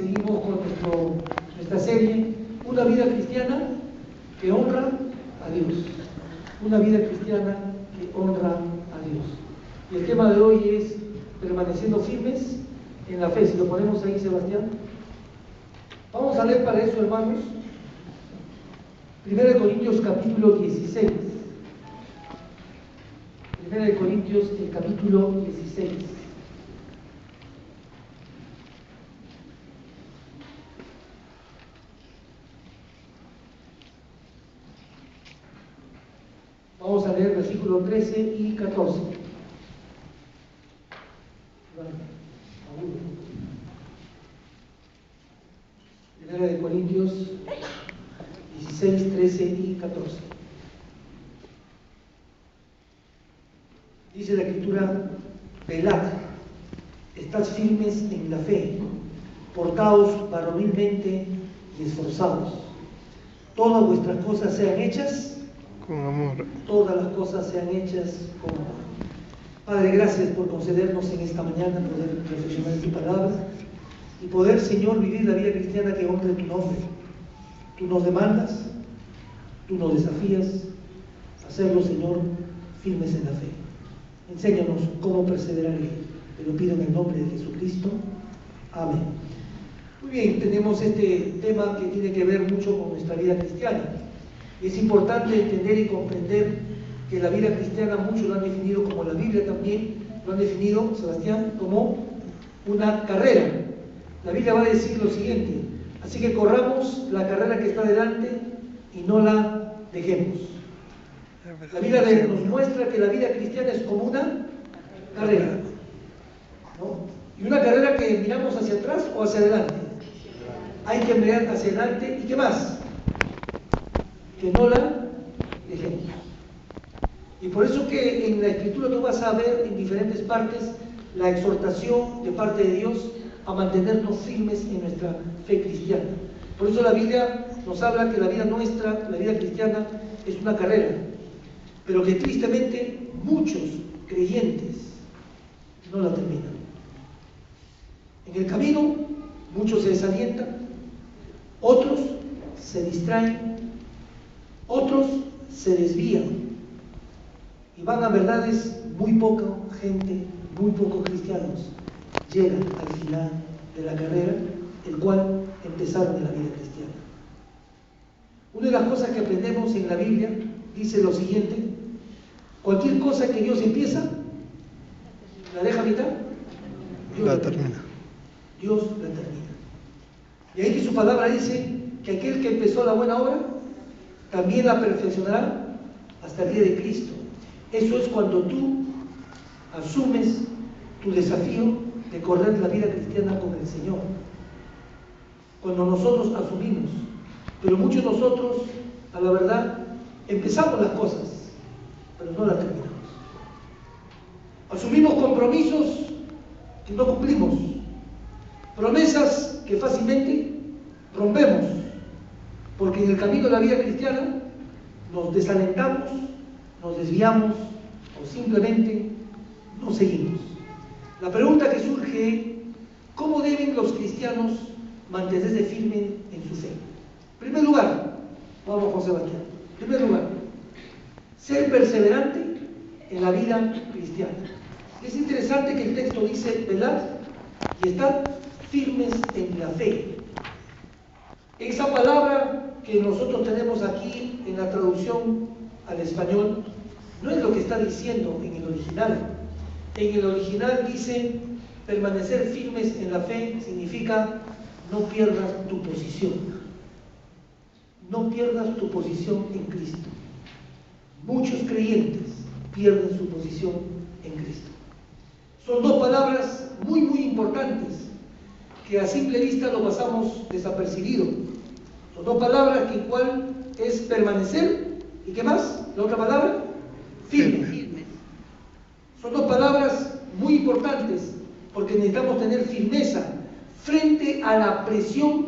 seguimos con nuestra serie, una vida cristiana que honra a Dios. Una vida cristiana que honra a Dios. Y el tema de hoy es permaneciendo firmes en la fe. Si lo ponemos ahí, Sebastián. Vamos a leer para eso, hermanos, 1 Corintios capítulo 16. 1 Corintios, el capítulo 16. Vamos a leer versículos 13 y 14. Primera de Corintios 16, 13 y 14. Dice la Escritura: velad, estad firmes en la fe, portaos varonilmente y esforzados. Todas vuestras cosas sean hechas con amor. Todas las cosas sean hechas con amor. Padre, gracias por concedernos en esta mañana poder reflexionar en tu palabra y poder, Señor, vivir la vida cristiana que honre tu nombre. Tú nos demandas, tú nos desafías a hacerlo, Señor, firmes en la fe. Enséñanos cómo perseverar en él. Te lo pido en el nombre de Jesucristo. Amén. Muy bien, tenemos este tema que tiene que ver mucho con nuestra vida cristiana. Y es importante entender y comprender que la vida cristiana muchos lo han definido, como la Biblia también lo han definido, Sebastián, como una carrera. La Biblia va a decir lo siguiente: así que corramos la carrera que está delante y no la dejemos. La Biblia nos muestra que la vida cristiana es como una carrera, ¿no? Y una carrera que miramos hacia atrás o hacia adelante. Hay que mirar hacia adelante. ¿Y qué más? Que no la dejemos. Y por eso que en la Escritura tú vas a ver en diferentes partes la exhortación de parte de Dios a mantenernos firmes en nuestra fe cristiana. Por eso la Biblia nos habla que la vida nuestra, la vida cristiana, es una carrera, pero que tristemente muchos creyentes no la terminan. En el camino muchos se desalientan, otros se distraen, otros se desvían y van a verdades. Muy poca gente, muy pocos cristianos llegan al final de la carrera, el cual empezaron en la vida cristiana. Una de las cosas que aprendemos en la Biblia dice lo siguiente: cualquier cosa que Dios empieza, ¿la deja a mitad? Dios la termina. Dios la termina. Y ahí que su palabra dice que aquel que empezó la buena obra también la perfeccionará hasta el día de Cristo. Eso es cuando tú asumes tu desafío de correr la vida cristiana con el Señor. Cuando nosotros asumimos, pero muchos de nosotros, a la verdad, empezamos las cosas, pero no las terminamos. Asumimos compromisos que no cumplimos, promesas que fácilmente rompemos, porque en el camino de la vida cristiana nos desalentamos, nos desviamos o simplemente no seguimos. La pregunta que surge: ¿cómo deben los cristianos mantenerse firmes en su fe? En primer lugar, vamos José Sebastián, en primer lugar, ser perseverante en la vida cristiana. Es interesante que el texto dice: velad y estad firmes en la fe. Esa palabra que nosotros tenemos aquí en la traducción al español no es lo que está diciendo en el original. En el original dice: permanecer firmes en la fe significa no pierdas tu posición. No pierdas tu posición en Cristo. Muchos creyentes pierden su posición en Cristo. Son dos palabras muy importantes que a simple vista lo pasamos desapercibido. Son dos palabras que igual es permanecer y ¿qué más? La otra palabra, firme. Son dos palabras muy importantes porque necesitamos tener firmeza frente a la presión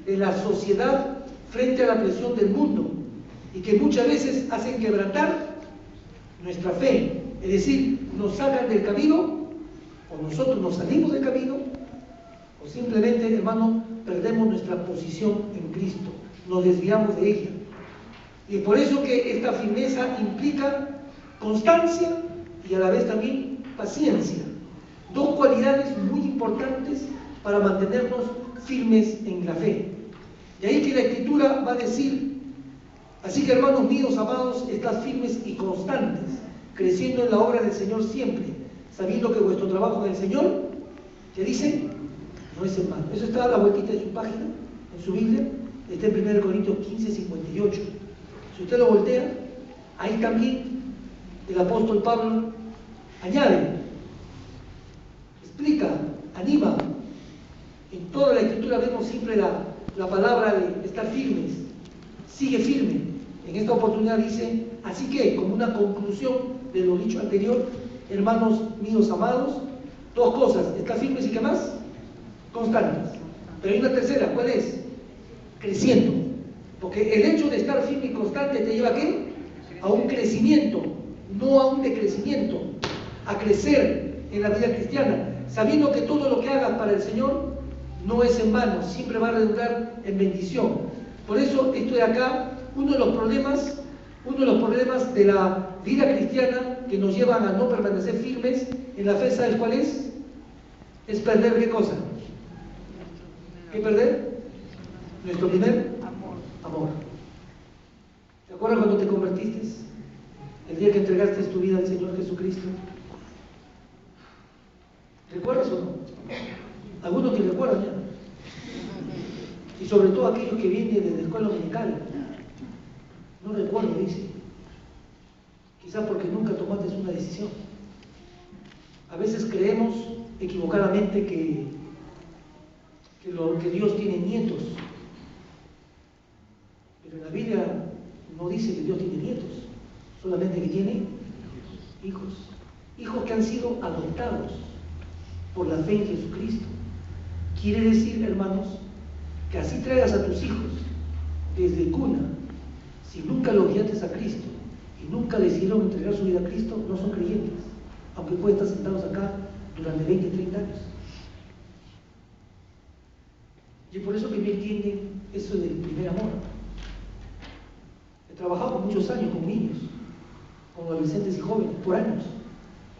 de la sociedad, frente a la presión del mundo, y que muchas veces hacen quebrantar nuestra fe. Es decir, nos sacan del camino o nosotros nos salimos del camino O simplemente, hermano, perdemos nuestra posición en Cristo, nos desviamos de ella. Y por eso que esta firmeza implica constancia y a la vez también paciencia. Dos cualidades muy importantes para mantenernos firmes en la fe. Y ahí que la Escritura va a decir: así que, hermanos míos amados, estad firmes y constantes, creciendo en la obra del Señor siempre, sabiendo que vuestro trabajo en el Señor, ¿qué dice? No es en vano. Eso está a la vueltita de su página, en su Biblia, está en 1 Corintios 15, 58. Si usted lo voltea, ahí también el apóstol Pablo añade, explica, anima. En toda la Escritura vemos siempre la palabra de estar firmes. Sigue firme. En esta oportunidad dice: así que, como una conclusión de lo dicho anterior, hermanos míos amados, dos cosas: estar firmes y ¿qué más? Constantes. Pero hay una tercera, ¿cuál es? Creciendo. Porque el hecho de estar firme y constante te lleva ¿a qué? A un crecimiento, no a un decrecimiento, a crecer en la vida cristiana, sabiendo que todo lo que hagas para el Señor no es en vano, siempre va a redundar en bendición. Por eso esto de acá, uno de los problemas de la vida cristiana que nos llevan a no permanecer firmes en la fe, ¿sabes cuál es? Es perder ¿qué cosa? ¿Qué perder? Nuestro primer amor. ¿Te acuerdas cuando te convertiste? El día que entregaste tu vida al Señor Jesucristo. ¿Recuerdas o no? Algunos que recuerdan ya. Y sobre todo aquellos que vienen de la escuela dominical. No recuerdo, dice. Quizás porque nunca tomaste una decisión. A veces creemos equivocadamente que Dios tiene nietos. Pero en la Biblia no dice que Dios tiene nietos, solamente que tiene hijos. Hijos que han sido adoptados por la fe en Jesucristo. Quiere decir, hermanos, que así traigas a tus hijos desde cuna, si nunca los guiaste a Cristo y nunca decidieron entregar su vida a Cristo, no son creyentes, aunque pueden estar sentados acá durante 20, 30 años. Y por eso que no entienden eso del primer amor. He trabajado por muchos años con niños, con adolescentes y jóvenes, por años,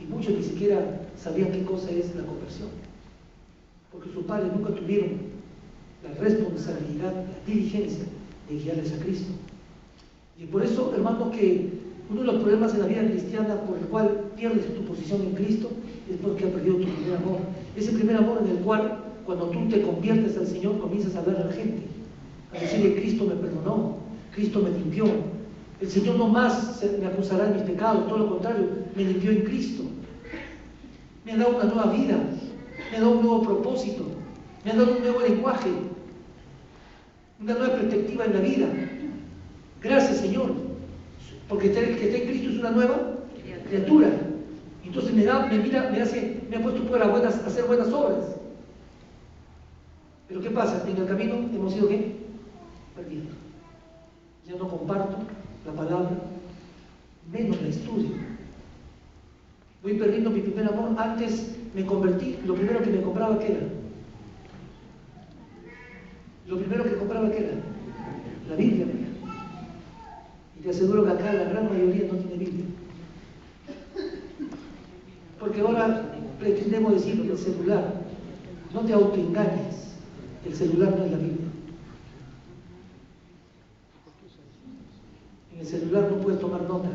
y muchos ni siquiera sabían qué cosa es la conversión, porque sus padres nunca tuvieron la responsabilidad, la diligencia de guiarles a Cristo. Y por eso, hermanos, que uno de los problemas en la vida cristiana por el cual pierdes tu posición en Cristo es porque has perdido tu primer amor. Ese primer amor en el cual, cuando tú te conviertes al Señor, comienzas a hablar a la gente, a decirle: Cristo me perdonó, Cristo me limpió, el Señor no más me acusará de mis pecados, todo lo contrario, me limpió en Cristo, me ha dado una nueva vida, me ha dado un nuevo propósito, me ha dado un nuevo lenguaje, una nueva perspectiva en la vida. Gracias, Señor, porque el que está en Cristo es una nueva criatura. Entonces me ha puesto por hacer buenas obras. Pero ¿qué pasa? En el camino hemos sido ¿qué? Perdiendo. Ya no comparto la palabra, menos la estudio. Voy perdiendo mi primer amor. Antes me convertí, lo primero que me compraba, ¿qué era? Lo primero que compraba, ¿qué era? La Biblia. Y te aseguro que acá la gran mayoría no tiene Biblia. Porque ahora pretendemos decir que el celular, no te autoengañes, el celular no es la Biblia. En el celular no puedes tomar nota.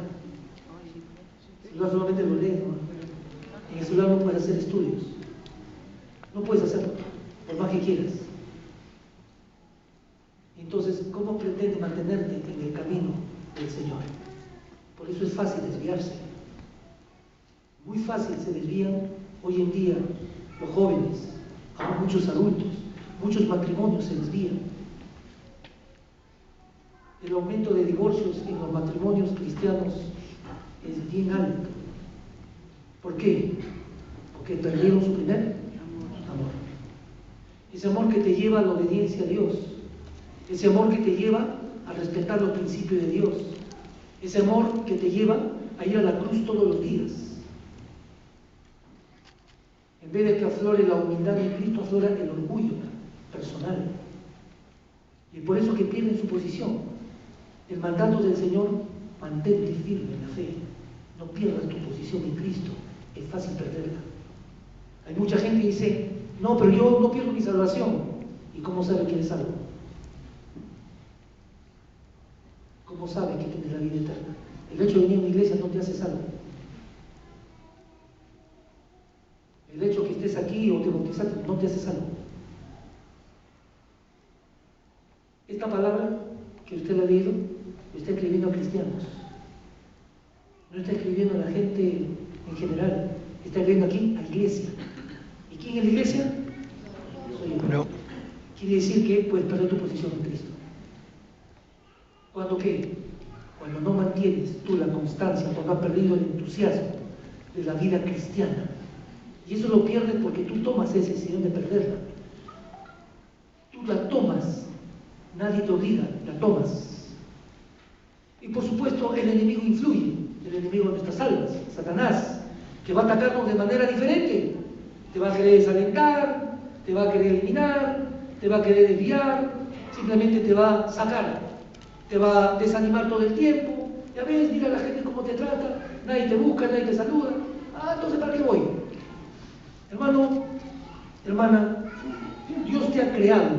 El celular solamente lo lees, ¿no? En el celular no puedes hacer estudios. No puedes hacerlo, por más que quieras. Entonces, ¿cómo pretendes mantenerte en el camino del Señor? Por eso es fácil desviarse. Muy fácil se desvían hoy en día los jóvenes, aún muchos adultos, muchos matrimonios se desvían. El aumento de divorcios en los matrimonios cristianos es bien alto. ¿Por qué? Porque perdieron su primer amor. Ese amor que te lleva a la obediencia a Dios, ese amor que te lleva a respetar los principios de Dios, ese amor que te lleva a ir a la cruz todos los días. vez de que aflore la humildad en Cristo, aflora el orgullo personal. Y por eso que pierden su posición. El mandato del Señor: mantente firme en la fe, no pierdas tu posición en Cristo, es fácil perderla. Hay mucha gente que dice: no, pero yo no pierdo mi salvación. ¿Y cómo sabe que eres salvo? ¿Cómo sabe que tienes la vida eterna? El hecho de venir a una iglesia no te hace salvo. El hecho de que estés aquí o te bautizaste no te hace salvo. Esta palabra que usted ha leído lo está escribiendo a cristianos, no está escribiendo a la gente en general, está escribiendo aquí a iglesia. ¿Y quién es la iglesia? Soy yo. No. Quiere decir que puedes perder tu posición en Cristo. ¿Cuándo qué? Cuando no mantienes tú la constancia, cuando has perdido el entusiasmo de la vida cristiana. Y eso lo pierdes porque tú tomas esa decisión de perderla. Tú la tomas, nadie te obliga, la tomas. Y por supuesto el enemigo influye, el enemigo de nuestras almas, Satanás, que va a atacarnos de manera diferente. Te va a querer desalentar, te va a querer eliminar, te va a querer desviar, simplemente te va a sacar, te va a desanimar todo el tiempo. Ya ves, mira a la gente cómo te trata, nadie te busca, nadie te saluda. Entonces ¿para qué voy? Hermano, hermana, Dios te ha creado,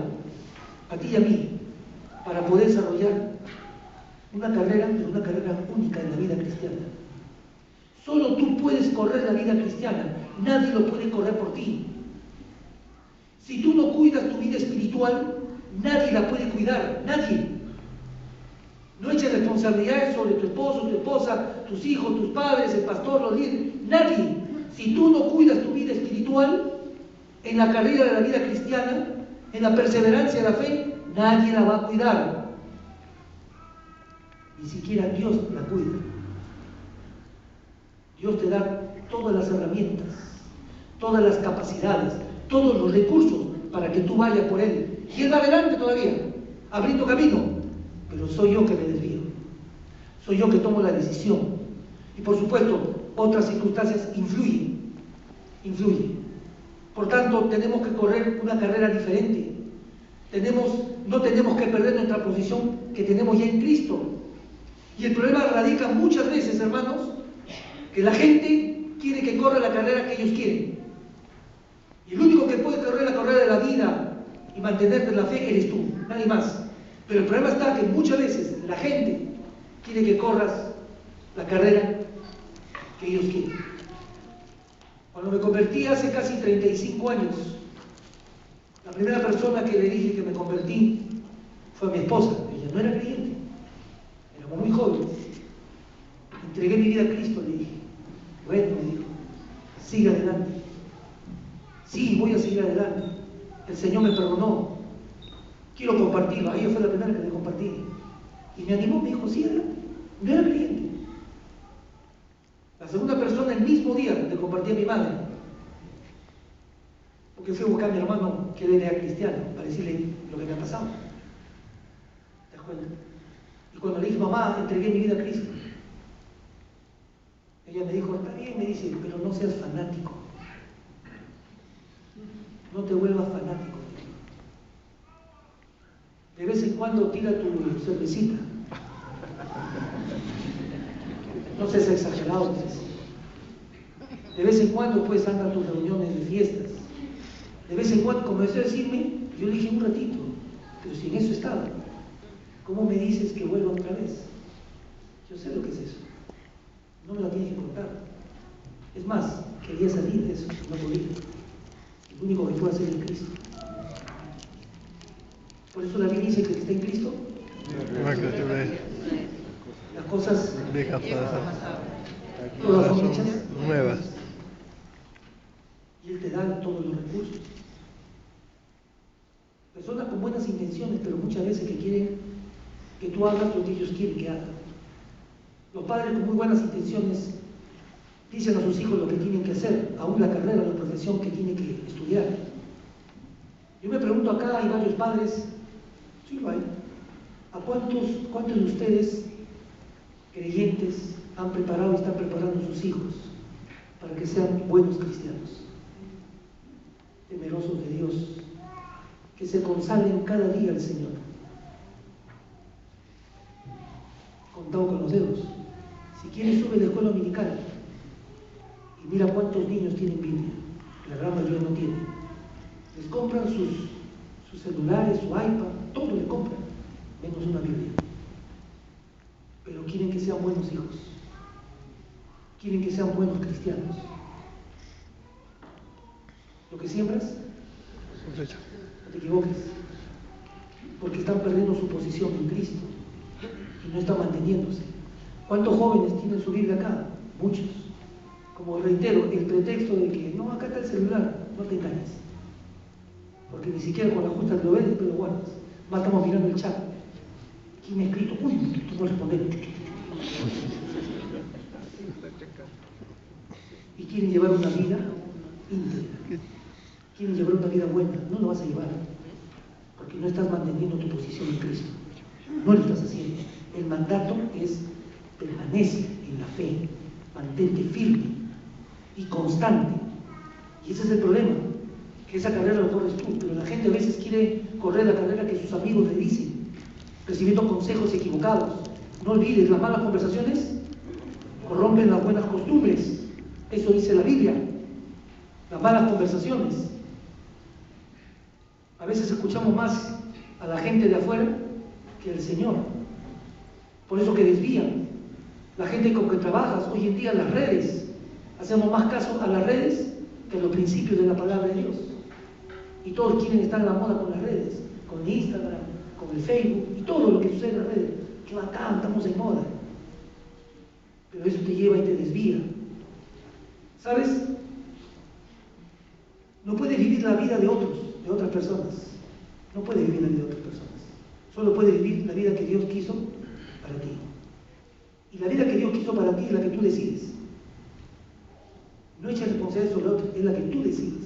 a ti y a mí, para poder desarrollar una carrera única en la vida cristiana. Solo tú puedes correr la vida cristiana, nadie lo puede correr por ti. Si tú no cuidas tu vida espiritual, nadie la puede cuidar, nadie. No eches responsabilidades sobre tu esposo, tu esposa, tus hijos, tus padres, el pastor, los líderes, nadie. Si tú no cuidas tu vida espiritual, en la carrera de la vida cristiana, en la perseverancia de la fe, nadie la va a cuidar. Ni siquiera Dios la cuida. Dios te da todas las herramientas, todas las capacidades, todos los recursos para que tú vayas por Él. Y Él va adelante todavía, abriendo camino. Pero soy yo que me desvío. Soy yo que tomo la decisión. Y por supuesto, otras circunstancias influyen. Por tanto, tenemos que correr una carrera diferente. No tenemos que perder nuestra posición que tenemos ya en Cristo. Y el problema radica muchas veces, hermanos, que la gente quiere que corra la carrera que ellos quieren. Y el único que puede correr la carrera de la vida y mantenerte en la fe eres tú, nadie más. Pero el problema está que muchas veces la gente quiere que corras la carrera que ellos quieren. Cuando me convertí hace casi 35 años, la primera persona que le dije que me convertí fue a mi esposa. Ella no era creyente, era muy joven. Entregué mi vida a Cristo, le dije. Bueno, me dijo, sigue adelante. Sí, voy a seguir adelante. El Señor me perdonó. Quiero compartirlo. Ella fue la primera que le compartí. Y me animó, me dijo, sí, adelante. No era creyente. La segunda persona, el mismo día, le compartí a mi madre. Porque fui a buscar a mi hermano que era cristiano, para decirle lo que me ha pasado. ¿Te das cuenta? Y cuando le dije, mamá, entregué mi vida a Cristo, ella me dijo, está bien, me dice, pero no seas fanático. No te vuelvas fanático. De vez en cuando tira tu cervecita. No seas exagerado. De vez en cuando puedes andar a tus reuniones de fiestas. De vez en cuando comenzó a decirme, yo le dije un ratito, pero si en eso estaba, ¿cómo me dices que vuelva otra vez? Yo sé lo que es eso. No me la tienes que contar. Es más, quería salir de eso, no podía. Lo único que puedo hacer es Cristo. Por eso la Biblia dice que el que está en Cristo, las cosas todas son hechas nuevas. Y Él te da todos los recursos. Personas con buenas intenciones, pero muchas veces que quieren que tú hagas lo que ellos quieren que hagas. Los padres con muy buenas intenciones dicen a sus hijos lo que tienen que hacer, aún la carrera o la profesión que tienen que estudiar. Yo me pregunto acá, hay varios padres, sí lo hay, ¿a cuántos de ustedes, creyentes, han preparado y están preparando a sus hijos para que sean buenos cristianos? temerosos de Dios, que se consagren cada día al Señor. Contado con los dedos. Si quieres, sube a la escuela dominical y mira cuántos niños tienen Biblia. La gran mayoría no tiene. Les compran sus celulares, su iPad, todo le compran, menos una Biblia. Pero quieren que sean buenos hijos, quieren que sean buenos cristianos. Lo que siembras, no te equivoques, porque están perdiendo su posición en Cristo y no están manteniéndose. ¿Cuántos jóvenes tienen su Biblia acá? Muchos. Como reitero, el pretexto de que no, acá está el celular, no te engañes, porque ni siquiera con la justa te lo ves, pero lo guardas. Más estamos mirando el chat. ¿Quién me ha escrito? Uy, tú no respondes. Y quieren llevar una vida íntegra, quieren llevar una vida buena. No lo vas a llevar, porque no estás manteniendo tu posición en Cristo. No lo estás haciendo. El mandato es: permanece en la fe, mantente firme y constante. Y ese es el problema, que esa carrera lo corres tú, pero la gente a veces quiere correr la carrera que sus amigos le dicen, recibiendo consejos equivocados. No olvides, las malas conversaciones corrompen las buenas costumbres. Eso dice la Biblia. Las malas conversaciones. A veces escuchamos más a la gente de afuera que al Señor. Por eso que desvían. La gente con que trabajas hoy en día, las redes, hacemos más caso a las redes que a los principios de la palabra de Dios. Y todos quieren estar en la moda con las redes, con Instagram, con el Facebook y todo lo que sucede en las redes. Que bacán, estamos en moda. Pero eso te lleva y te desvía. ¿Sabes? No puedes vivir la vida de otros, de otras personas. No puedes vivir la vida de otras personas. Solo puedes vivir la vida que Dios quiso para ti. Y la vida que Dios quiso para ti es la que tú decides. No eches responsabilidad sobre otros, es la que tú decides.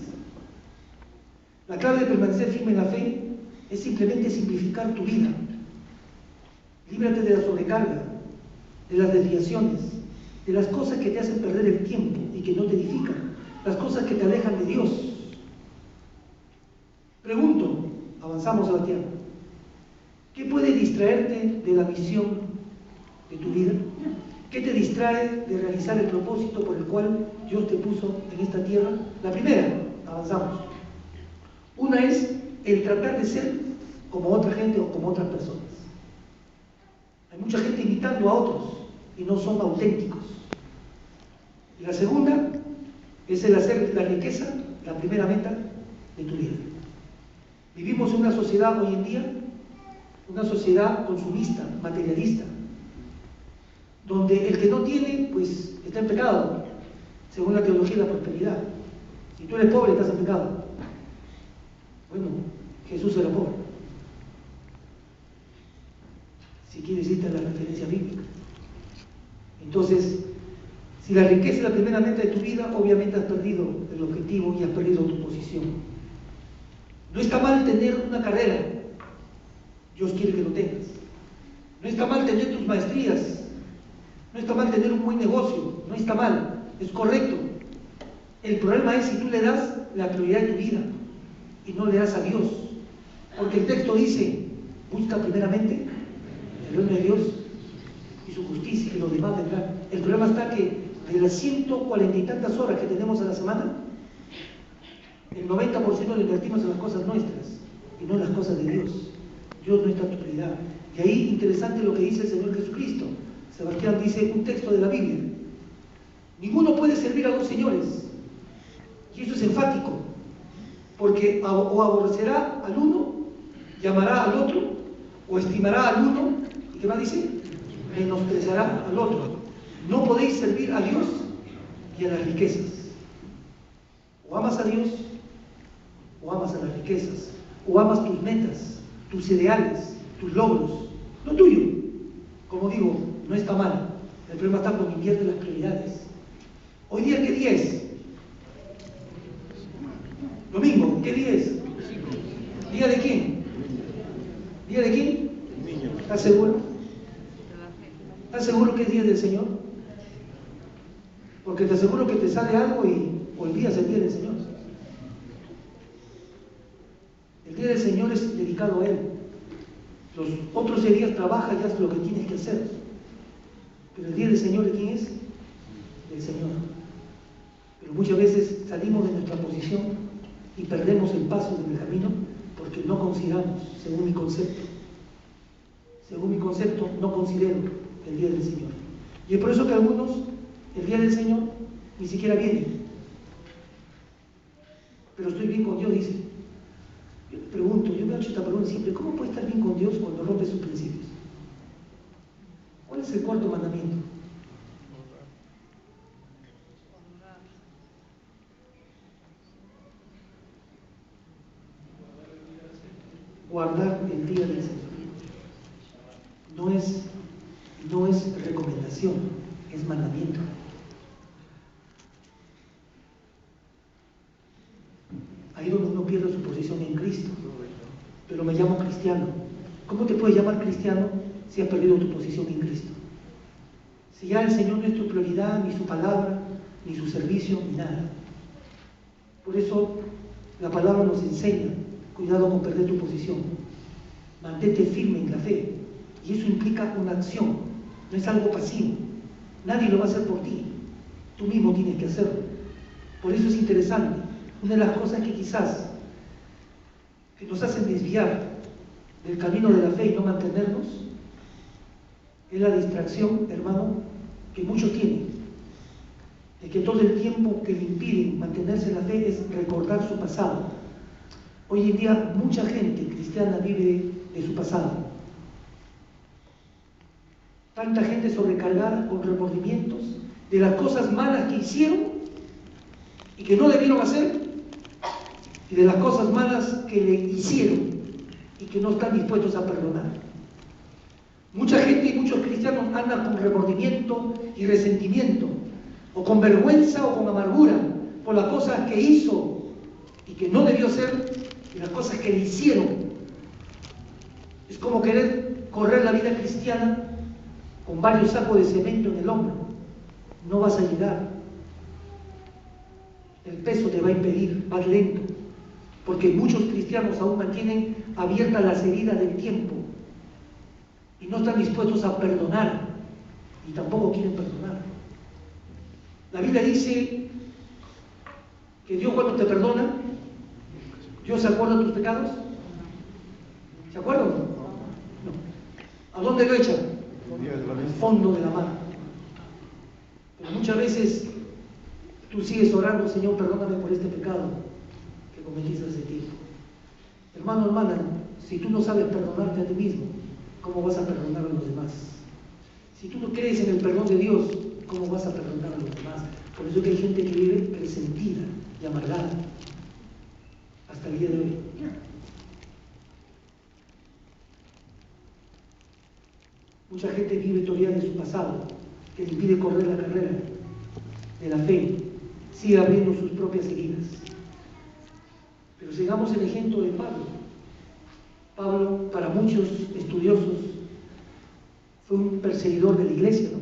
La clave de permanecer firme en la fe es simplemente simplificar tu vida. Líbrate de la sobrecarga, de las desviaciones, de las cosas que te hacen perder el tiempo y que no te edifican, las cosas que te alejan de Dios. Pregunto, avanzamos, Sebastián, ¿qué puede distraerte de la misión de tu vida? ¿Qué te distrae de realizar el propósito por el cual Dios te puso en esta tierra? La primera, avanzamos. Una es el tratar de ser como otra gente o como otras personas. Hay mucha gente imitando a otros y no son auténticos. Y la segunda es el hacer la riqueza la primera meta de tu vida. Vivimos en una sociedad hoy en día, una sociedad consumista, materialista, donde el que no tiene, pues está en pecado, según la teología de la prosperidad. Si tú eres pobre, estás en pecado. Bueno, Jesús era pobre. Si quieres irte a la referencia bíblica. Entonces, si la riqueza es la primera meta de tu vida, obviamente has perdido el objetivo y has perdido tu posición. No está mal tener una carrera, Dios quiere que lo tengas. No está mal tener tus maestrías, no está mal tener un buen negocio, no está mal, es correcto. El problema es si tú le das la prioridad de tu vida y no le das a Dios. Porque el texto dice, busca primeramente el reino de Dios y su justicia y los demás vendrán. El problema está que de las 140 y tantas horas que tenemos a la semana, el 90% lo invertimos en las cosas nuestras y no en las cosas de Dios. Dios no está en tu prioridad. Y ahí interesante lo que dice el Señor Jesucristo. Sebastián dice un texto de la Biblia. Ninguno puede servir a dos señores. Y eso es enfático. Porque o aborrecerá al uno, llamará al otro, o estimará al uno, ¿y qué más dice? Menospreciará al otro. No podéis servir a Dios y a las riquezas. O amas a Dios, o amas a las riquezas, o amas tus metas, tus ideales, tus logros, lo tuyo. Como digo, no está mal. El problema está cuando invierte las prioridades. Hoy día, ¿qué día es? Domingo, ¿qué día es? ¿Día de quién? ¿Día de quién? ¿Estás seguro? ¿Estás seguro que es día del Señor? Porque te aseguro que te sale algo y olvidas el día del Señor. día del Señor es dedicado a Él. Los otros días trabaja y haz lo que tienes que hacer. Pero el día del Señor, ¿de quién es? Del Señor. Pero muchas veces salimos de nuestra posición y perdemos el paso del camino porque no consideramos, según mi concepto, no considero el día del Señor. Y es por eso que algunos, el día del Señor, ni siquiera vienen. Pero estoy bien con Dios, dice. Yo me pregunto, yo me he hecho esta pregunta siempre, ¿cómo puede estar bien con Dios cuando rompe sus principios? ¿Cuál es el cuarto mandamiento? Guardar el día del Señor. No es recomendación, es mandamiento. Ahí donde uno pierde su posición en Cristo. Pero me llamo cristiano. ¿Cómo te puedes llamar cristiano si has perdido tu posición en Cristo? Si ya el Señor no es tu prioridad, ni su palabra, ni su servicio, ni nada. Por eso la palabra nos enseña, cuidado con perder tu posición. Mantente firme en la fe. Y eso implica una acción, no es algo pasivo. Nadie lo va a hacer por ti. Tú mismo tienes que hacerlo. Por eso es interesante. Una de las cosas que quizás que nos hacen desviar del camino de la fe y no mantenernos es la distracción, hermano, que muchos tienen, de que todo el tiempo que le impiden mantenerse en la fe es recordar su pasado. Hoy en día mucha gente cristiana vive de su pasado. Tanta gente sobrecargada con remordimientos de las cosas malas que hicieron y que no debieron hacer, y de las cosas malas que le hicieron y que no están dispuestos a perdonar. Mucha gente y muchos cristianos andan con remordimiento y resentimiento, o con vergüenza o con amargura por las cosas que hizo y que no debió hacer, y las cosas que le hicieron. Es como querer correr la vida cristiana con varios sacos de cemento en el hombro. No vas a llegar. El peso te va a impedir, vas lento. Porque muchos cristianos aún mantienen abiertas las heridas del tiempo y no están dispuestos a perdonar y tampoco quieren perdonar. La Biblia dice que Dios, cuando te perdona, Dios se acuerda de tus pecados. ¿Se acuerdan? No. ¿A dónde lo echan? Al fondo de la mar. Pero muchas veces tú sigues orando: Señor, perdóname por este pecado que cometiste hace tiempo. Hermano, hermana, si tú no sabes perdonarte a ti mismo, ¿cómo vas a perdonar a los demás? Si tú no crees en el perdón de Dios, ¿cómo vas a perdonar a los demás? Por eso que hay gente que vive resentida y amargada hasta el día de hoy. Mucha gente vive todavía de su pasado, que le impide correr la carrera de la fe, sigue abriendo sus propias heridas. Pero sigamos el ejemplo de Pablo. Pablo, para muchos estudiosos, fue un perseguidor de la iglesia, ¿no?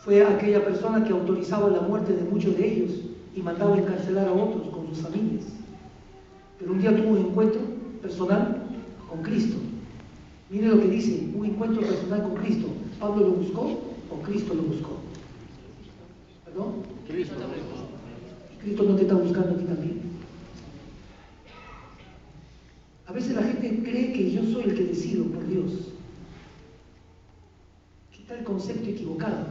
Fue aquella persona que autorizaba la muerte de muchos de ellos y mandaba encarcelar a otros con sus familias. Pero un día tuvo un encuentro personal con Cristo. Mire lo que dice: un encuentro personal con Cristo. ¿Pablo lo buscó o Cristo lo buscó? ¿Perdón? Cristo lo buscó. ¿Y Cristo no te está buscando a ti también? A veces la gente cree que yo soy el que decido por Dios. ¿Qué tal el concepto equivocado?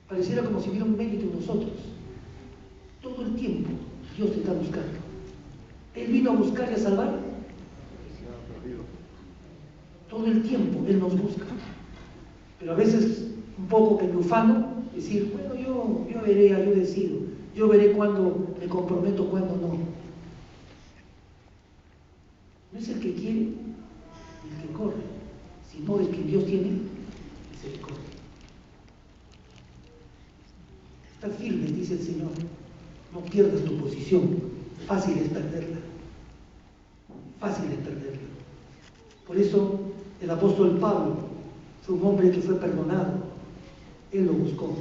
Pareciera como si hubiera un mérito en nosotros. Todo el tiempo Dios te está buscando. Él vino a buscar y a salvar. Todo el tiempo Él nos busca. Pero a veces un poco pelufano, decir: bueno, yo veré, yo decido, yo veré cuándo me comprometo, cuándo no. No es el que quiere ni el que corre, sino el que Dios tiene misericordia. Está firme, dice el Señor. No pierdas tu posición. Fácil es perderla. Fácil es perderla. Por eso el apóstol Pablo fue un hombre que fue perdonado. Él lo buscó.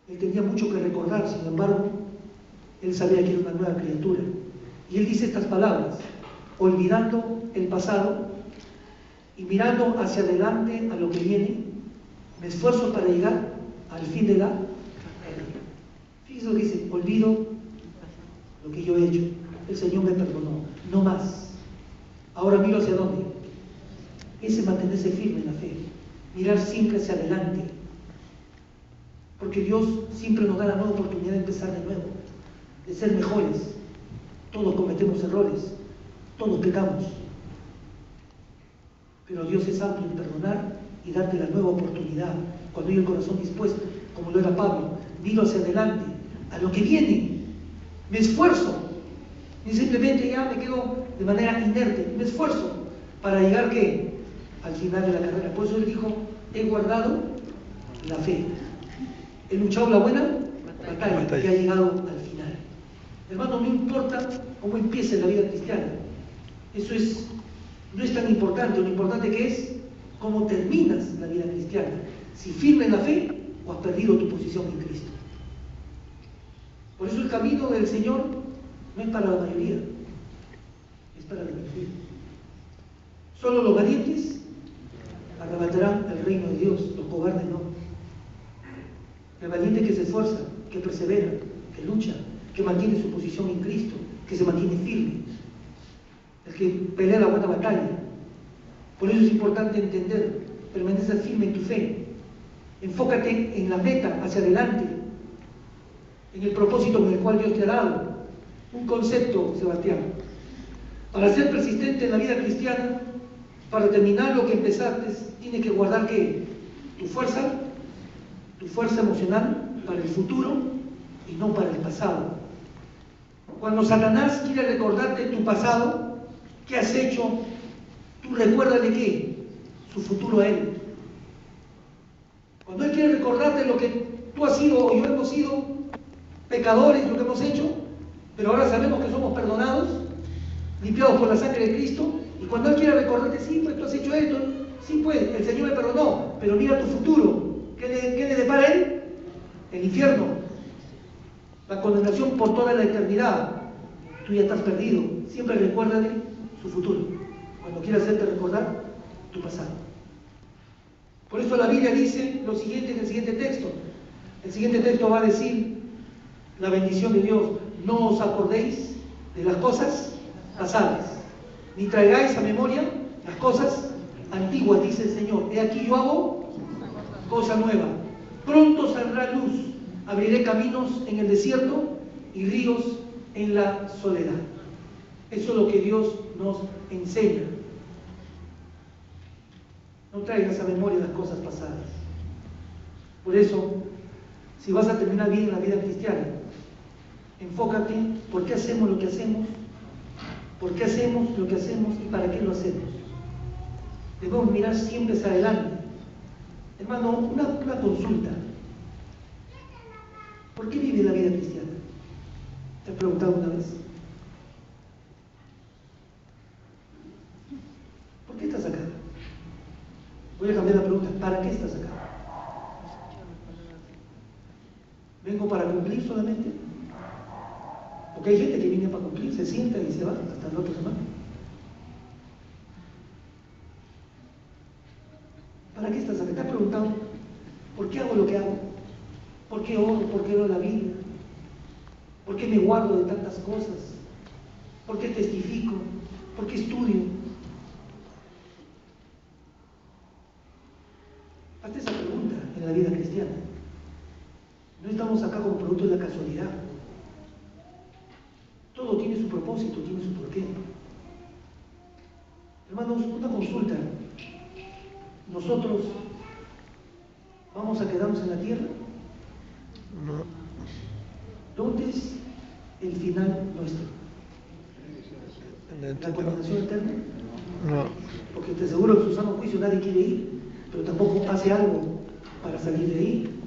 Él tenía mucho que recordar, sin embargo, Él sabía que era una nueva criatura. Y él dice estas palabras: olvidando el pasado y mirando hacia adelante a lo que viene, me esfuerzo para llegar al fin de la carrera. Fíjense lo que dice: olvido lo que yo he hecho. El Señor me perdonó, no más. Ahora miro hacia dónde. Ese mantenerse firme en la fe, mirar siempre hacia adelante, porque Dios siempre nos da la nueva oportunidad de empezar de nuevo, de ser mejores. Todos cometemos errores, todos pecamos, pero Dios es amplio en perdonar y darte la nueva oportunidad cuando hay el corazón dispuesto, como lo era Pablo. Miro hacia adelante, a lo que viene, me esfuerzo, y simplemente ya me quedo de manera inerte, me esfuerzo para llegar ¿qué? Al final de la carrera. Por eso él dijo: he guardado la fe, he luchado la buena batalla, que ha llegado al final. Hermano, no importa cómo empiece la vida cristiana, eso no es tan importante. Lo importante que es cómo terminas la vida cristiana, si firme en la fe o has perdido tu posición en Cristo. Por eso el camino del Señor no es para la mayoría, es para la mayoría. Solo los valientes arrebatarán el reino de Dios, los cobardes no. El valiente que se esfuerza, que persevera, que lucha, que mantiene su posición en Cristo, que se mantiene firme, el que pelea la buena batalla. Por eso es importante entender: permanece firme en tu fe, enfócate en la meta, hacia adelante, en el propósito con el cual Dios te ha dado. Un concepto, Sebastián: para ser persistente en la vida cristiana, para terminar lo que empezaste, tienes que guardar ¿qué? Tu fuerza emocional para el futuro y no para el pasado. Cuando Satanás quiere recordarte tu pasado, ¿qué has hecho? Tú recuérdale ¿qué? Su futuro a él. Cuando él quiere recordarte lo que tú has sido o yo hemos sido, pecadores, lo que hemos hecho, pero ahora sabemos que somos perdonados, limpiados por la sangre de Cristo, y cuando él quiere recordarte: sí, pues tú has hecho esto, sí, pues el Señor me perdonó, pero mira tu futuro. ¿Qué le depara a él? El infierno, la condenación por toda la eternidad. Tú ya estás perdido. Siempre recuérdale su futuro cuando quiera hacerte recordar tu pasado. Por eso la Biblia dice lo siguiente en el siguiente texto. El siguiente texto va a decir la bendición de Dios: no os acordéis de las cosas pasadas, ni traigáis a memoria las cosas antiguas, dice el Señor. He aquí yo hago cosa nueva, pronto saldrá luz, abriré caminos en el desierto y ríos en la soledad. Eso es lo que Dios nos enseña. No traigas a memoria las cosas pasadas. Por eso, si vas a terminar bien la vida cristiana, enfócate: ¿por qué hacemos lo que hacemos? ¿Por qué hacemos lo que hacemos y para qué lo hacemos? Debemos mirar siempre hacia adelante. Hermano, una consulta: ¿por qué vive la vida cristiana? ¿Te has preguntado una vez? ¿Por qué estás acá? Voy a cambiar la pregunta: ¿para qué estás acá? ¿Vengo para cumplir solamente? Porque hay gente que viene para cumplir, se sienta y se va hasta la otra semana. ¿Para qué estás acá? ¿Te has preguntado por qué hago lo que hago? ¿Por qué oro? ¿Por qué leo la Biblia? ¿Por qué me guardo de tantas cosas? ¿Por qué testifico? ¿Por qué estudio? Hazte esa pregunta en la vida cristiana. No estamos acá como producto de la casualidad. Todo tiene su propósito, tiene su porqué. Hermanos, una consulta: ¿nosotros vamos a quedarnos en la tierra? No. ¿Dónde es el final nuestro? ¿La condenación eterna? No. Porque te aseguro que en su sano juicio nadie quiere ir, pero tampoco hace algo para salir de ahí.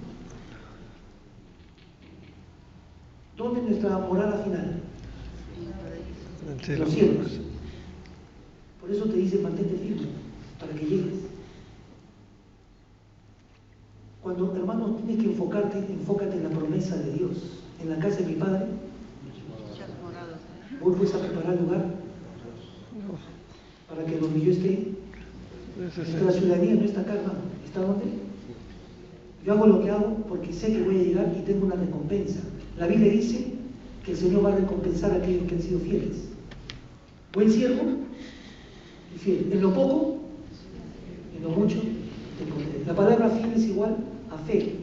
¿Dónde es nuestra morada final? Los cielos. Por eso te dice: mantente firme para que llegues. Cuando, hermanos, tienes que enfócate en la promesa de Dios. En la casa de mi Padre voy pues a preparar lugar para que donde yo esté, nuestra ciudadanía no está acá, hermano. ¿Está dónde? Yo hago lo que hago porque sé que voy a llegar y tengo una recompensa. La Biblia dice que el Señor va a recompensar a aquellos que han sido fieles. Buen siervo y fiel. En lo poco, en lo mucho, te pondré. La palabra fiel es igual a fe.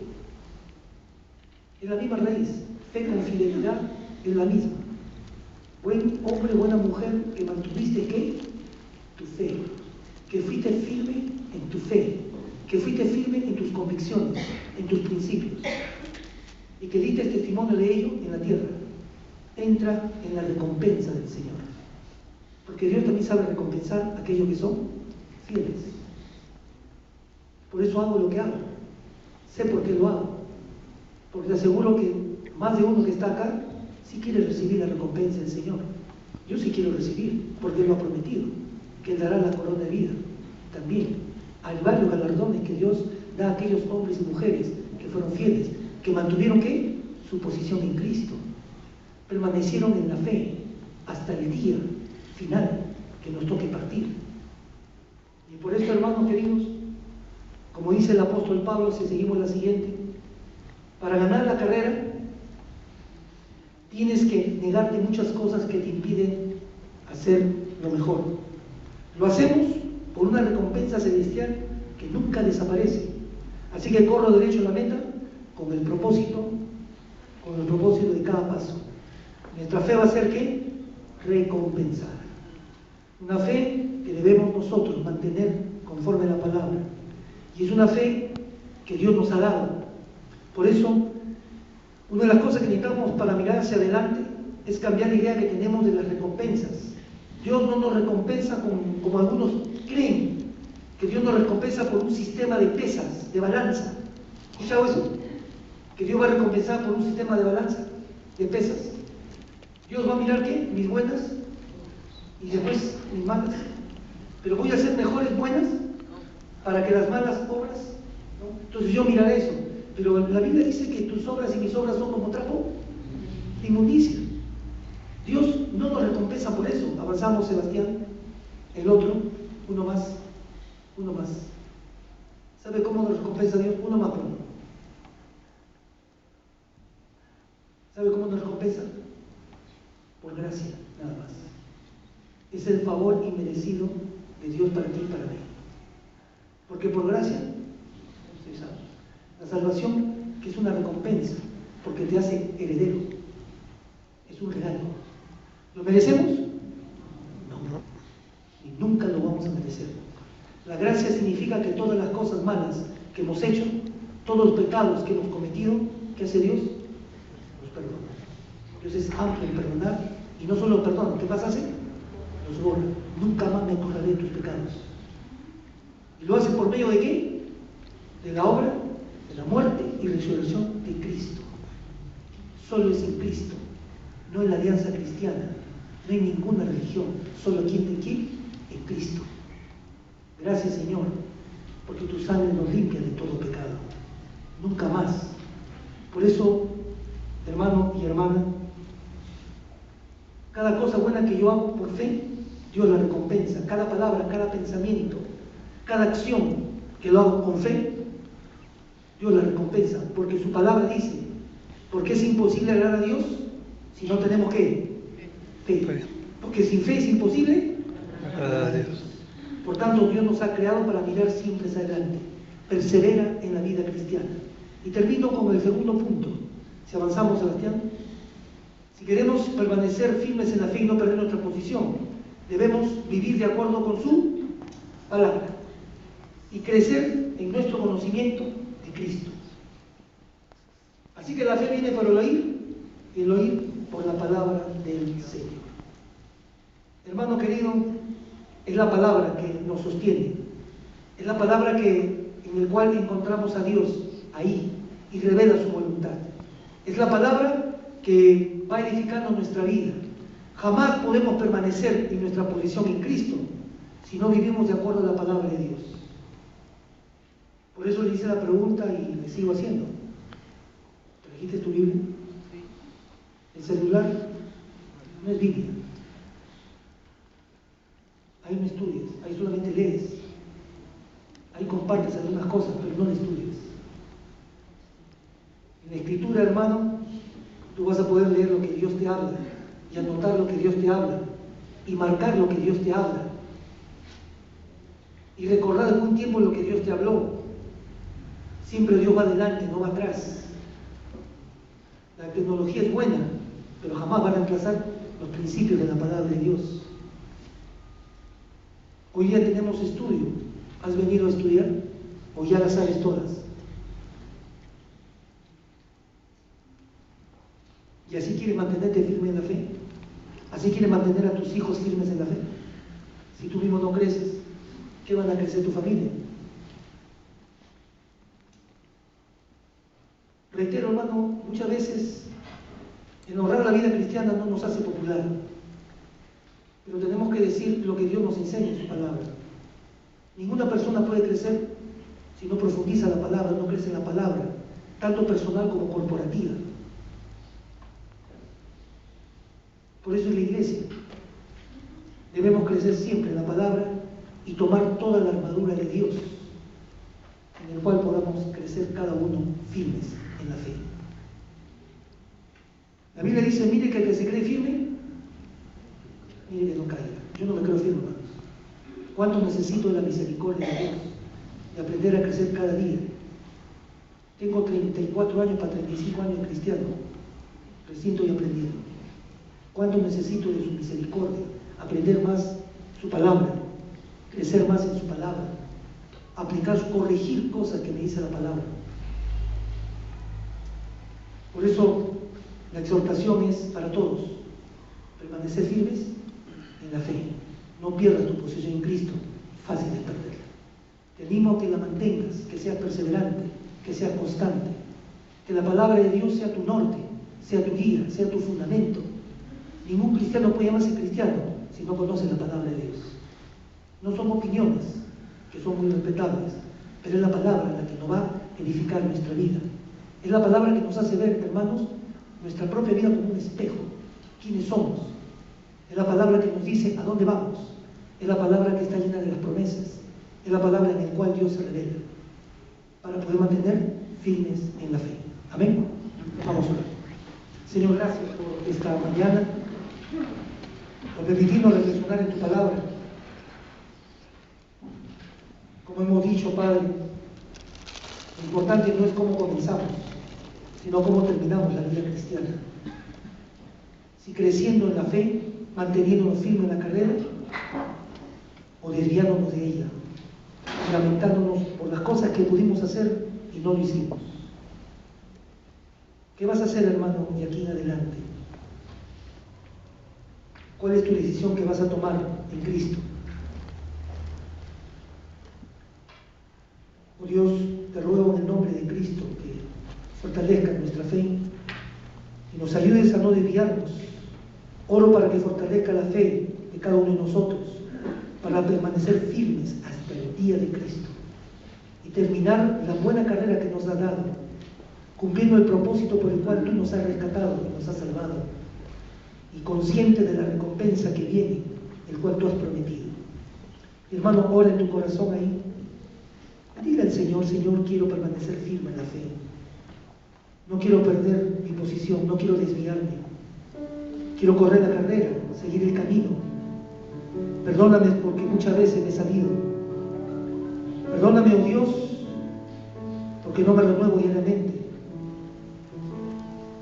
Es la misma raíz. Fe con fidelidad es la misma. Buen hombre, buena mujer, que mantuviste ¿qué? Tu fe. Que fuiste firme en tu fe. Que fuiste firme en tus convicciones, en tus principios. Y que diste testimonio de ello en la tierra. Entra en la recompensa del Señor. Porque Dios también sabe recompensar a aquellos que son fieles. Por eso hago lo que hago. Sé por qué lo hago. Porque te aseguro que más de uno que está acá sí quiere recibir la recompensa del Señor. Yo sí quiero recibir, porque Él lo ha prometido, que Él dará la corona de vida. También hay varios galardones que Dios da a aquellos hombres y mujeres que fueron fieles, que mantuvieron ¿qué? Su posición en Cristo. Permanecieron en la fe hasta el día final que nos toque partir. Y por esto, hermanos queridos, como dice el apóstol Pablo, si seguimos la siguiente, para ganar la carrera tienes que negarte muchas cosas que te impiden hacer lo mejor. Lo hacemos por una recompensa celestial que nunca desaparece. Así que corro derecho a la meta con el propósito de cada paso. Nuestra fe va a ser ¿qué? Recompensada. Una fe que debemos nosotros mantener conforme a la palabra. Y es una fe que Dios nos ha dado. Por eso, una de las cosas que necesitamos para mirar hacia adelante es cambiar la idea que tenemos de las recompensas. Dios no nos recompensa como algunos creen, que Dios nos recompensa por un sistema de pesas, de balanza. ¿Escuchado eso? Que Dios va a recompensar por un sistema de balanza, de pesas. Dios va a mirar ¿qué? Mis buenas y después mis malas. Pero voy a hacer mejores buenas para que las malas obras, ¿no? Entonces yo miraré eso. Pero la Biblia dice que tus obras y mis obras son como trapo de inmundicia. Dios no nos recompensa por eso. Avanzamos, Sebastián. El otro, uno más. ¿Sabe cómo nos recompensa Dios? Uno más, por uno. ¿Sabe cómo nos recompensa? Por gracia, nada más. Es el favor inmerecido de Dios para ti y para mí. Porque por gracia, ustedes saben, la salvación, que es una recompensa, porque te hace heredero, es un regalo. ¿Lo merecemos? No. Y nunca lo vamos a merecer. La gracia significa que todas las cosas malas que hemos hecho, todos los pecados que hemos cometido, ¿qué hace Dios? Los perdona. Dios es amplio en perdonar, y no solo perdona, ¿qué pasa? Los borra. Nunca más me acordaré de tus pecados. ¿Y lo hace por medio de qué? De la obra, de la muerte y resurrección de Cristo. Solo es en Cristo, no en la alianza cristiana, no hay ninguna religión, solo aquí en Cristo. Gracias, Señor, porque tu sangre nos limpia de todo pecado. Nunca más. Por eso, hermano y hermana, cada cosa buena que yo hago por fe, Dios la recompensa. Cada palabra, cada pensamiento, cada acción que lo hago con fe, Dios la recompensa, porque su palabra dice, porque es imposible agradar a Dios si no tenemos ¿qué? Fe. Porque sin fe es imposible agradar a Dios. Por tanto, Dios nos ha creado para mirar siempre hacia adelante. Persevera en la vida cristiana. Y termino con el segundo punto. Si avanzamos, Sebastián. Si queremos permanecer firmes en la fe y no perder nuestra posición, debemos vivir de acuerdo con su palabra y crecer en nuestro conocimiento de Cristo. Así que la fe viene por el oír y el oír por la palabra del Señor. Hermano querido, es la palabra que nos sostiene, es la palabra en la cual encontramos a Dios ahí y revela su voluntad. Es la palabra que va edificando nuestra vida. Jamás podemos permanecer en nuestra posición en Cristo si no vivimos de acuerdo a la palabra de Dios. Por eso le hice la pregunta y le sigo haciendo. ¿Trajiste tu Biblia? El celular no es Biblia. Ahí no estudias, ahí solamente lees. Ahí compartes algunas cosas, pero no le estudias. En la Escritura, hermano, tú vas a poder leer lo que Dios te habla y anotar lo que Dios te habla y marcar lo que Dios te habla y recordar algún tiempo lo que Dios te habló. Siempre Dios va adelante, no va atrás. La tecnología es buena, pero jamás va a reemplazar los principios de la palabra de Dios. Hoy día tenemos estudio. ¿Has venido a estudiar o ya las sabes todas? ¿Y así quieres mantenerte firme en la fe? ¿Así quieres mantener a tus hijos firmes en la fe? Si tú mismo no creces, ¿qué van a crecer tu familia? Reitero, hermano, muchas veces el honrar la vida cristiana no nos hace popular, pero tenemos que decir lo que Dios nos enseña en su palabra. Ninguna persona puede crecer si no profundiza la palabra, no crece en la palabra, tanto personal como corporativa. Por eso en la iglesia debemos crecer siempre en la palabra y tomar toda la armadura de Dios, en el cual podamos crecer cada uno firmes en la fe. La Biblia dice, mire que el que se cree firme, mire que no caiga. Yo no me creo firme, hermanos. ¿Cuánto necesito de la misericordia de Dios? De aprender a crecer cada día. Tengo 34 años para 35 años cristiano. Recién estoy aprendiendo. ¿Cuánto necesito de su misericordia? Aprender más su palabra, crecer más en su palabra, corregir cosas que me dice la palabra. Por eso la exhortación es para todos: permanecer firmes en la fe. No pierdas tu posición en Cristo, fácil de perderla. Te animo a que la mantengas, que seas perseverante, que seas constante, que la palabra de Dios sea tu norte, sea tu guía, sea tu fundamento. Ningún cristiano puede llamarse cristiano si no conoce la palabra de Dios. No son opiniones, que son muy respetables, pero es la palabra la que nos va a edificar nuestra vida. Es la palabra que nos hace ver, hermanos, nuestra propia vida como un espejo. ¿Quiénes somos? Es la palabra que nos dice a dónde vamos. Es la palabra que está llena de las promesas. Es la palabra en la cual Dios se revela para poder mantener firmes en la fe. Amén. Vamos a orar. Señor, gracias por esta mañana, por permitirnos reflexionar en tu palabra. Como hemos dicho, Padre, lo importante no es cómo comenzamos, sino cómo terminamos la vida cristiana. Si creciendo en la fe, manteniéndonos firmes en la carrera, o desviándonos de ella, lamentándonos por las cosas que pudimos hacer y no lo hicimos. ¿Qué vas a hacer, hermano, de aquí en adelante? ¿Cuál es tu decisión que vas a tomar en Cristo? Oh Dios, te ruego en el nombre de Cristo que fortalezca nuestra fe y nos ayudes a no desviarnos. Oro para que fortalezca la fe de cada uno de nosotros, para permanecer firmes hasta el día de Cristo y terminar la buena carrera que nos has dado, cumpliendo el propósito por el cual tú nos has rescatado y nos has salvado, y consciente de la recompensa que viene, el cual tú has prometido. Hermano, ora en tu corazón ahí. Dile al Señor: Señor, quiero permanecer firme en la fe. No quiero perder mi posición, no quiero desviarme. Quiero correr la carrera, seguir el camino. Perdóname porque muchas veces me he salido. Perdóname, oh Dios, porque no me renuevo diariamente.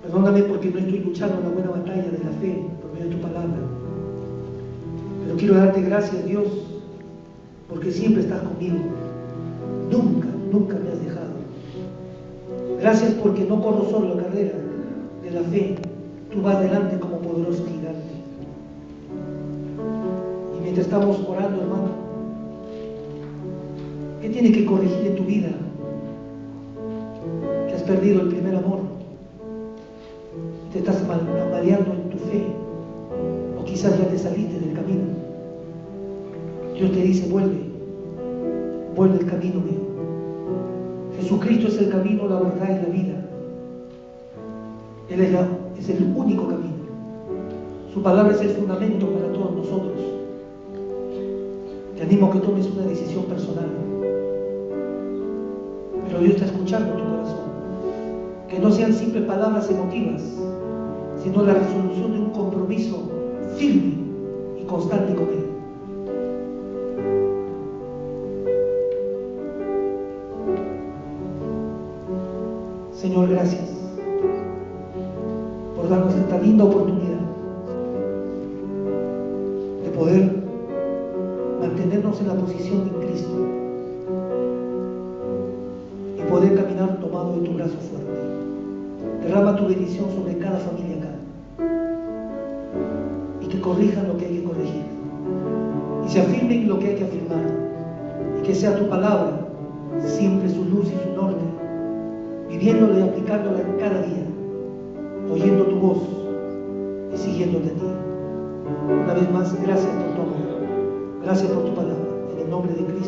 Perdóname porque no estoy luchando la buena batalla de la fe por medio de tu palabra. Pero quiero darte gracias, Dios, porque siempre estás conmigo. Nunca, nunca me has dejado. Gracias porque no corro solo la carrera de la fe. Tú vas delante como poderoso gigante. Y mientras estamos orando, hermano, ¿qué tiene que corregir en tu vida? Que has perdido el primer amor. Te estás tambaleando en tu fe, o quizás ya te saliste del camino. Dios te dice: vuelve el camino mío. Jesucristo es el camino, la verdad y la vida. Él es el único camino. Su palabra es el fundamento para todos nosotros. animo a que tomes una decisión personal. Pero Dios está escuchando tu corazón. Que no sean simples palabras emotivas, sino la resolución de un compromiso firme y constante con Él. Señor, gracias por darnos esta linda oportunidad de poder mantenernos en la posición de Cristo y poder caminar tomado de tu brazo fuerte. Derrama tu bendición sobre cada familia acá y que corrijan lo que hay que corregir y se afirmen lo que hay que afirmar y que sea tu palabra siempre su luz y su norte, viviéndola y aplicándola cada día, oyendo tu voz y siguiéndote a ti. Una vez más, gracias por tu amor, gracias por tu palabra, en el nombre de Cristo.